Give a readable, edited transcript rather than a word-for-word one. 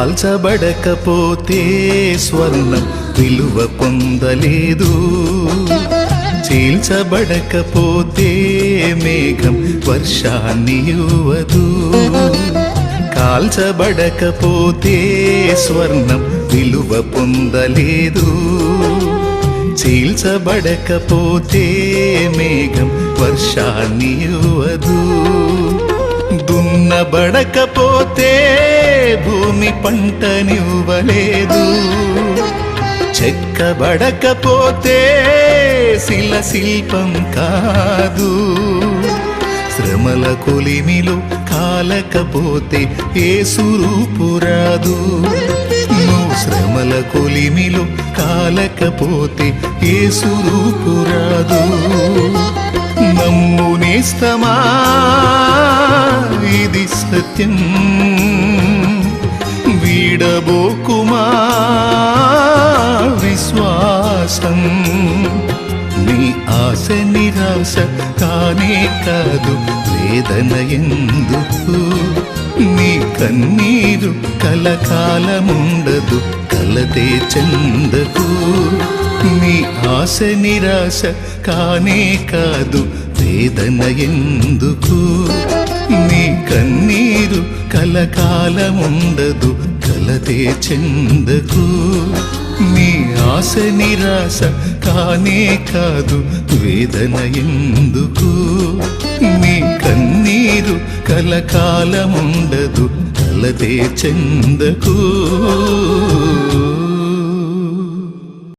కాల్చబడకపోతే స్వర్ణం విలువ పొందలేదు, చీల్చబడకపోతే మేఘం వర్షాన్ని ఇవ్వదు. కాల్చబడకపోతే స్వర్ణం విలువ పొందలేదు, చీల్చబడకపోతే మేఘం వర్షాన్ని ఇవ్వదు. దున్నబడకపోతే భూమి పంటనివ్వలేదు, చెక్కబడకపోతే శిల శిల్పం కాదు. శ్రమల కొలిమిలో కాలకపోతే యేసు రూపు రాదు. నువ్వు శ్రమల కొలిమిలో కాలకపోతే యేసు రూపు రాదు. నమ్ము నేస్తమా, ఇది సత్యం, వీడబోకుమా విశ్వాసం. నీ ఆశ నిరాశ కానే కాదు, వేదన ఎందుకు? నీ కన్నీరు కలకాలముండదు, కలతే చెందకు. నీ ఆశ నిరాశ కానే కాదు, వేదన ఎందుకు? నీ కన్నీరు కలకాలముండదు, కలతే చెందకు. నీ ఆశ నిరాశ కానే కాదు, వేదన ఎందుకు? నీ కన్నీరు కలకాలముండదు, కలతే చెందకు.